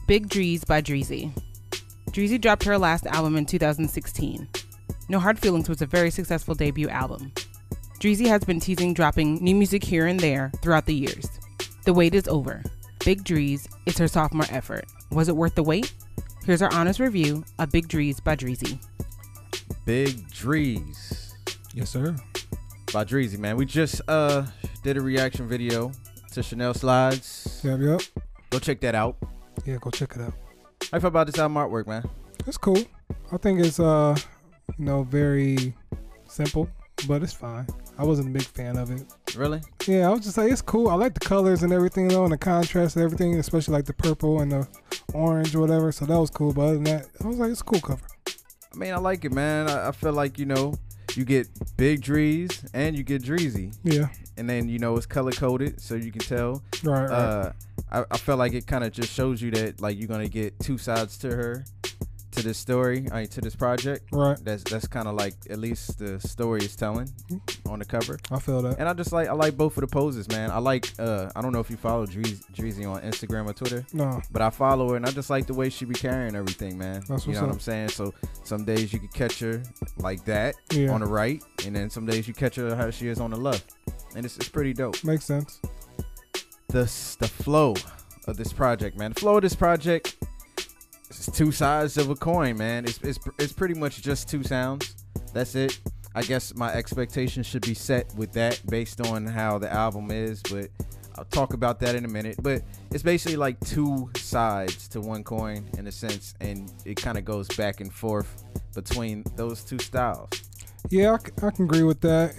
Big Dreez by Dreezy. Dreezy dropped her last album in 2016. No Hard Feelings was a very successful debut album. Dreezy has been teasing dropping new music here and there throughout the years. The wait is over. Big Dreez is her sophomore effort. Was it worth the wait? Here's our honest review of Big Dreez by Dreezy. Big Dreez. Yes, sir. By Dreezy, man. We just did a reaction video to Chanel Slides. Yep. Go check that out. Yeah, go check it out. How you feel about this album artwork, man? It's cool. I think it's very simple, but it's fine. I wasn't a big fan of it. Really? Yeah, I was just like, it's cool. I like the colors and everything, though, and the contrast and everything, especially like the purple and the orange or whatever. So that was cool. But other than that, I was like, it's a cool cover. I mean, I like it, man. I feel like, you get Big Dreez and you get Dreezy. Yeah. And then, it's color coded so you can tell. Right. I feel like it kind of just shows you that, like, you're going to get two sides to this story, to this project. Right. That's kind of like at least the story is telling on the cover. I feel that. And I like both of the poses, man. I like I don't know if you follow Dreezy on Instagram or Twitter. No. But I follow her and I just like the way she be carrying everything, man. That's you what's know up. what I'm saying? So some days you could catch her like that on the right, and then some days you catch her how she is on the left. And it's pretty dope. Makes sense. The flow of this project, man. The flow of this project is two sides of a coin, man. It's pretty much just two sounds. That's it. I guess my expectations should be set with that based on how the album is, but I'll talk about that in a minute. But it's basically like two sides to one coin in a sense, and it kind of goes back and forth between those two styles. Yeah, I can agree with that.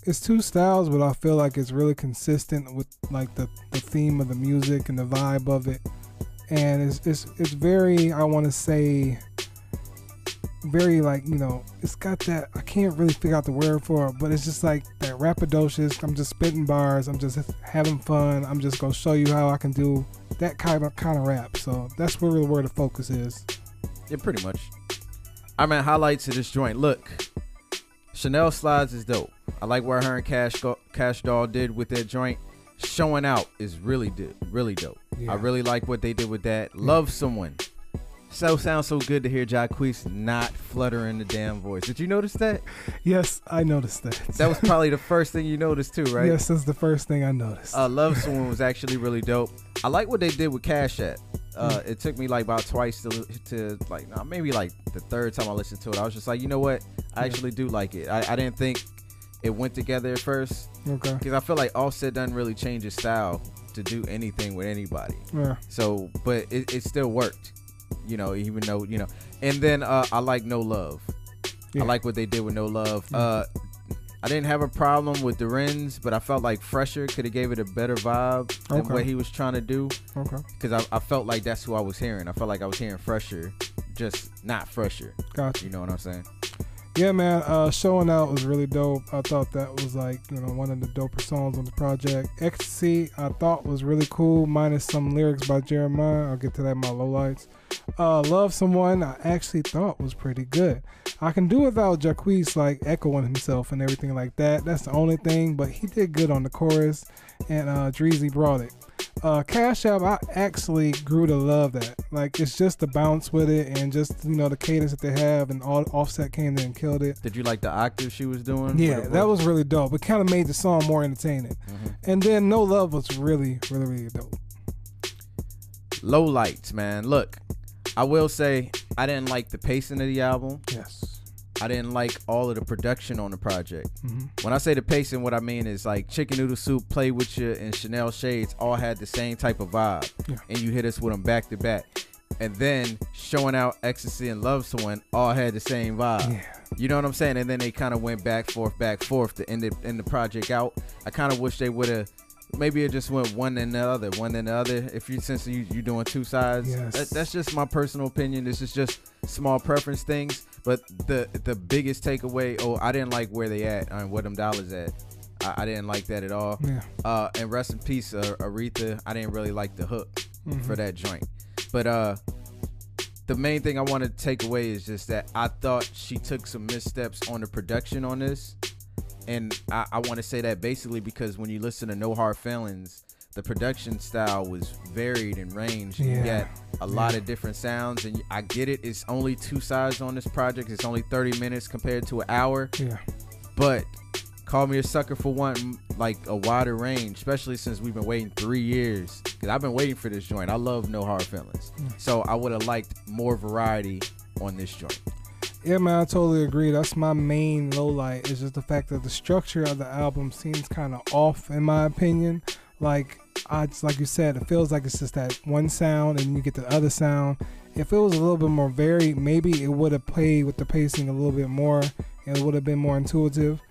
It's two styles, but I feel like it's really consistent with like the theme of the music and the vibe of it. And it's very, I want to say, very like, it's got that, I can't really figure out the word for it, but it's just like that rapidacious, I'm just spitting bars, I'm just having fun, I'm just going to show you how I can do that kind of rap. So that's really where the focus is. Yeah, pretty much. I mean, highlights of this joint. Look, Chanel Slides is dope. I like what her and Cash Doll did with their joint. Showing Out is really dope. Yeah. I really like what they did with that. Love Someone. Sounds so good to hear Jacquees not fluttering the damn voice. Did you notice that? Yes, I noticed that. That was probably the first thing you noticed too, right? Yes, that's the first thing I noticed. Love Someone was actually really dope. I like what they did with Cash App. It took me like about twice to like, maybe like the third time I listened to it. I was just like, you know what? I actually do like it. I didn't think it went together at first. Okay. Because I feel like Offset doesn't really change his style to do anything with anybody. Yeah. So, but it still worked, even though, And then I like No Love. Yeah. I like what they did with No Love. I didn't have a problem with the Renz, but I felt like Fresher could have gave it a better vibe than what he was trying to do. Okay. Because I felt like that's who I was hearing. I felt like I was hearing Fresher, just not Fresher. Gotcha. You know what I'm saying? Yeah, man. Showing Out was really dope. I thought that was like, one of the doper songs on the project. Ecstasy, I thought was really cool, minus some lyrics by Jeremiah. I'll get to that in my lowlights. Love Someone, I actually thought was pretty good. I can do without Jacquees like echoing himself and everything like that. That's the only thing, but he did good on the chorus, and Dreezy brought it. Cash App, I actually grew to love that. Like, it's just the bounce with it and just, the cadence that they have, and all Offset came in and killed it. Did you like the octave she was doing? Yeah, that was really dope. It kind of made the song more entertaining. And then No Love was really, really, really dope. Low lights, man. Look, I will say I didn't like the pacing of the album. Yes. I didn't like all of the production on the project. When I say the pacing, what I mean is like Chicken Noodle Soup, Play With You, and Chanel Shades all had the same type of vibe. Yeah. And you hit us with them back to back. And then Showing Out, Ecstasy, and Love Someone all had the same vibe. Yeah. You know what I'm saying? And then they kind of went back, forth to end the project out. I kind of wish they would have. Maybe it just went one and the other. If since you doing two sides, yes. That's just my personal opinion. This is just small preference things. But the biggest takeaway, I didn't like where they at and where them dollars at. I didn't like that at all. Yeah. And rest in peace, Aretha. I didn't really like the hook for that joint. But the main thing I want to take away is just that I thought she took some missteps on the production on this. And I want to say that basically because when you listen to No Hard Feelings the production style was varied and ranged. You got a lot of different sounds, and I get it. It's only 2 sides on this project. It's only 30 minutes compared to an hour. Yeah. But call me a sucker for wanting like a wider range, especially since we've been waiting 3 years. Because I've been waiting for this joint. I love No Hard Feelings. So I would have liked more variety on this joint. Yeah, man, I totally agree. That's my main low light. It's just the fact that the structure of the album seems kind of off, in my opinion. Like you said, it feels like it's just that one sound and you get the other sound. If it was a little bit more varied, maybe it would have played with the pacing a little bit more and it would have been more intuitive.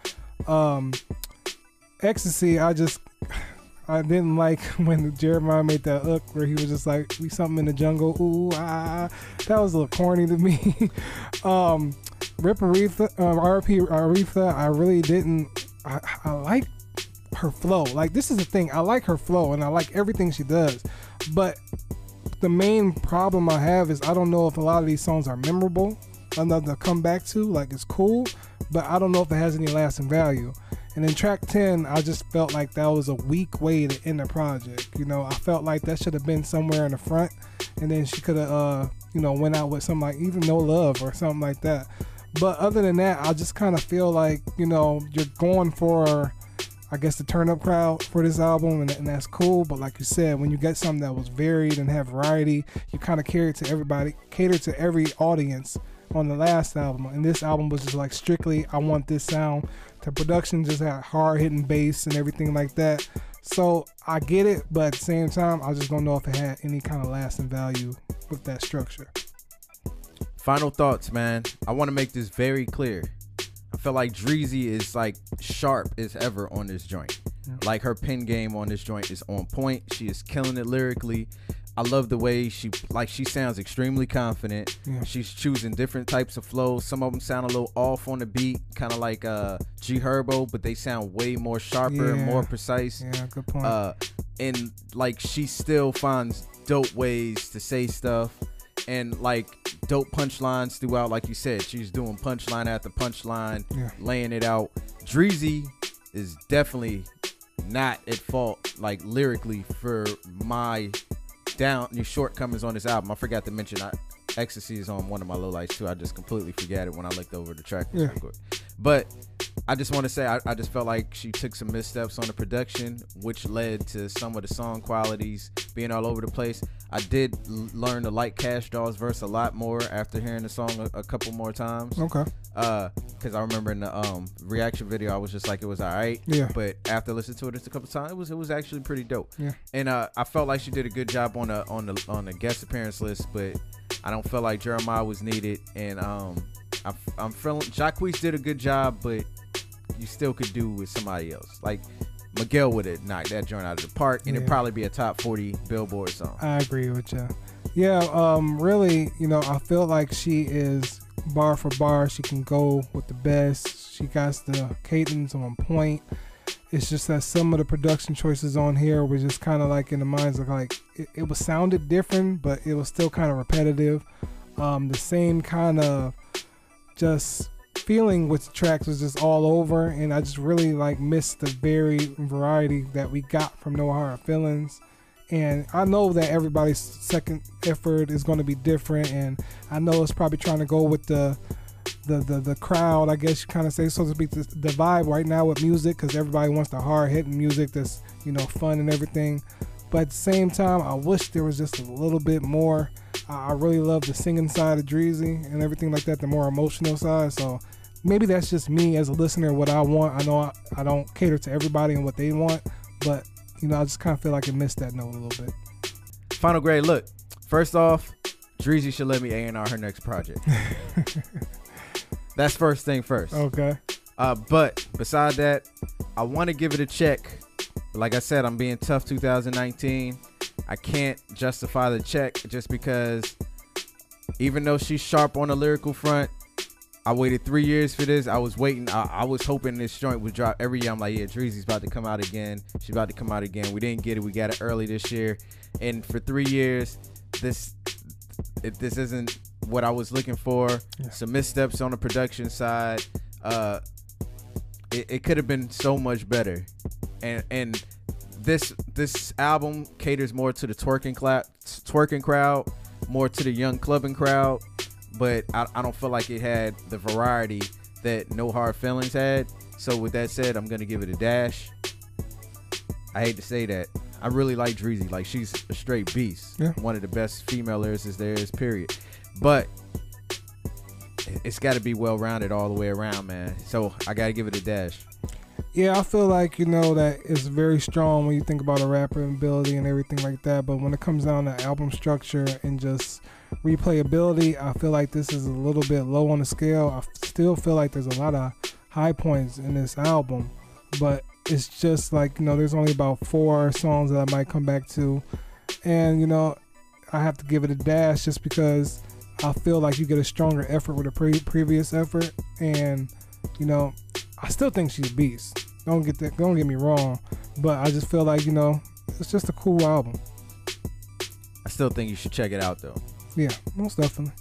Ecstasy, I didn't like when Jeremiah made that hook where he was just like, we something in the jungle, ooh, ah. That was a little corny to me. Rip Aretha, RP Aretha, I really didn't, I like her flow. Like, this is the thing, I like her flow and I like everything she does. But the main problem I have is I don't know if a lot of these songs are memorable enough to come back to. Like, it's cool, but I don't know if it has any lasting value. And in track 10, I just felt like that was a weak way to end the project. You know, I felt like that should have been somewhere in the front, and then she could have, went out with something like even No Love or something like that. But other than that, I just kind of feel like, you're going for, I guess, the turn up crowd for this album, and that's cool. But like you said, when you get something that was varied and have variety, you kind of cater to every audience on the last album. And this album was just like strictly, I want this sound. The production just had hard hitting bass and everything like that. So I get it, but at the same time, I just don't know if it had any kind of lasting value with that structure. Final thoughts, man. I want to make this very clear. I feel like Dreezy is like sharp as ever on this joint. Yeah. Like, her pen game on this joint is on point. She is killing it lyrically. I love the way she sounds extremely confident. Yeah. She's choosing different types of flows. Some of them sound a little off on the beat, kind of like G Herbo, but they sound way more sharper and more precise. Yeah, good point. And like, she still finds dope ways to say stuff and like dope punchlines throughout. Like you said, she's doing punchline after punchline, laying it out. Dreezy is definitely not at fault, like, lyrically, for my your shortcomings on this album. I forgot to mention Ecstasy is on one of my lowlights too. I just completely forgot it when I looked over the track. But I just want to say I just felt like she took some missteps on the production, which led to some of the song qualities being all over the place. I did learn to like Cash Doll's verse a lot more after hearing the song a couple more times. Okay. Because I remember in the reaction video, I was just like, it was all right. Yeah. But after listening to it just a couple times, it was actually pretty dope. Yeah. And I felt like she did a good job on the guest appearance list, but I don't feel like Jeremiah was needed. And I'm feeling Jacquees did a good job, but you still could do with somebody else. Like, Miguel would have knocked that joint out of the park, and it'd probably be a top 40 Billboard song. I agree with you. Yeah, really, I feel like she is bar for bar. She can go with the best. She got the cadence on point. It's just that some of the production choices on here were just kind of like in the minds of like, it was sounded different, but it was still kind of repetitive. The same kind of just feeling with the tracks was just all over, and I just really like missed the variety that we got from No Hard Feelings. And I know that everybody's second effort is going to be different, and I know it's probably trying to go with the crowd, I guess you kind of say, so to speak, the vibe right now with music, because everybody wants the hard hitting music that's fun and everything. But at the same time, I wish there was just a little bit more. I really love the singing side of Dreezy and everything like that, the more emotional side. So maybe that's just me as a listener, what I want. I know I don't cater to everybody and what they want, but I just kind of feel like it missed that note a little bit. Final grade, look. First off, Dreezy should let me A&R her next project. That's first thing first. Okay. But beside that, I want to give it a check. Like I said, I'm being tough 2019. I can't justify the check just because even though she's sharp on the lyrical front, I waited 3 years for this. I was waiting. I was hoping this joint would drop every year. I'm like, yeah, Dreezy's about to come out again. She's about to come out again. We didn't get it. We got it early this year. And for 3 years, this isn't what I was looking for. Yeah. Some missteps on the production side. It could have been so much better. And this album caters more to the twerking crowd, more to the young clubbing crowd, but I don't feel like it had the variety that No Hard Feelings had. So with that said, I'm gonna give it a dash. I hate to say that. I really like Dreezy. Like, she's a straight beast. Yeah. One of the best female lyricists there is, period. But it's got to be well-rounded all the way around, man. So I got to give it a dash. Yeah, I feel like, that it's very strong when you think about a rapper ability and everything like that. But when it comes down to album structure and just replayability, I feel like this is a little bit low on the scale. I still feel like there's a lot of high points in this album. But it's just like, there's only about 4 songs that I might come back to. And, I have to give it a dash just because I feel like you get a stronger effort with a previous effort, and I still think she's a beast. Don't get me wrong, but I just feel like it's just a cool album. I still think you should check it out though. Yeah, most definitely.